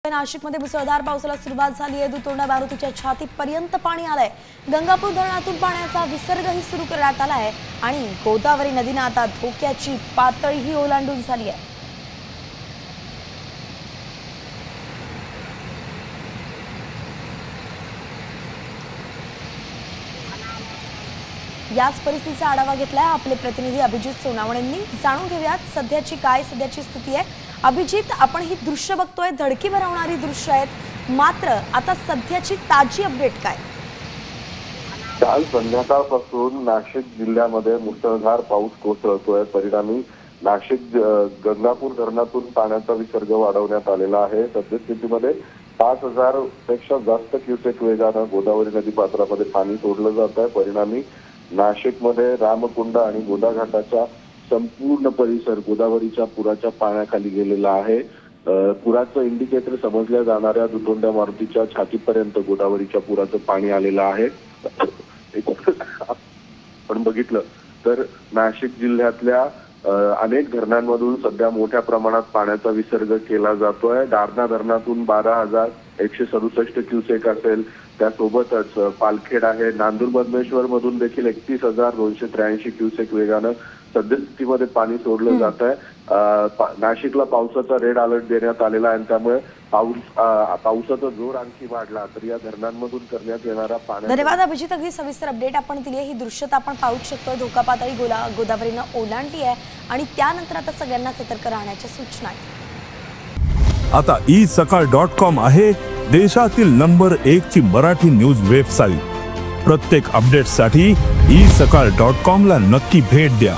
नाशिकमध्ये मुसळधार पावसाला सुरुवात झाली आहे। दुतोंडा मारुतीच्या छातीपर्यंत पाणी आलंय। गंगापूर धरणातून पाण्याचा विसर्गही सुरू करण्यात आला आहे आणि गोदावरी नदीने आता धोक्याची पातळीही ओलांडून झाली आहे। याच परिस्थितीचा आढावा घेतलाय आपले प्रतिनिधी अभिजित सोनावणेंनी। जाणून घेऊयात सध्याची स्थिती आहे। अभिजित, आपण ही दृश्य बघतोय, धडकी भरवणारी दृश्य आहेत, मात्र आता सध्याची ताजी अपडेट काय? काल संध्याकाळपासून नाशिक जिल्ह्यामध्ये मुसळधार पाऊस कोसळतोय। परिणामी नाशिक गंगापूर धरणातून पाण्याचा विसर्ग वाढवण्यात आलेला आहे। सद्यस्थितीमध्ये 5000 पेक्षा जास्त क्युसेक वेगाने गोदावरी नदी पात्रामध्ये पाणी सोडलं जात आहे। परिणामी नाशिकमध्ये रामकुंड आणि गोदा घाटाचा संपूर्ण परिसर गोदावरीच्या पुराच्या पाण्याखाली गेलेला आहे। पुराचं इंडिकेटर समजल्या जाणाऱ्या दुतोंड्या मारुतीच्या छातीपर्यंत गोदावरीच्या पुराचं पाणी आलेलं आहे। आपण बघितलं तर नाशिक जिल्ह्यातल्या अनेक धरणांमधून सध्या मोठ्या प्रमाणात पाण्याचा विसर्ग केला जातोय। दारणा धरणातून 12167 क्युसेक असेल, त्यासोबतच पालखेड आहे, नांदूर मधमेश्वर मधून देखील 31283 क्युसेक वेगानं सद्यस्थितीमध्ये पाणी सोडलं जात आहे। नाशिकला पावसाचा रेड अलर्ट देण्यात आलेला आहे, त्यामुळे पावसाचा जोर आणखी वाढला तर या धरणांमधून करण्यात येणारा पाणी। धन्यवाद अभिजित, अगदी सविस्तर अपडेट आपण दिली आहे। ही दृश्यता आपण पाहू शकतो, धोका पातळी गोदावरीनं ओलांडली आहे आणि त्यानंतर आता सगळ्यांना सतर्क राहण्याच्या सूचना आहेत। आता isakal.com आहे देशातील नंबर 1 ची मराठी न्यूज वेबसाईट। प्रत्येक अपडेटसाठी isakal.com ला नक्की भेट द्या।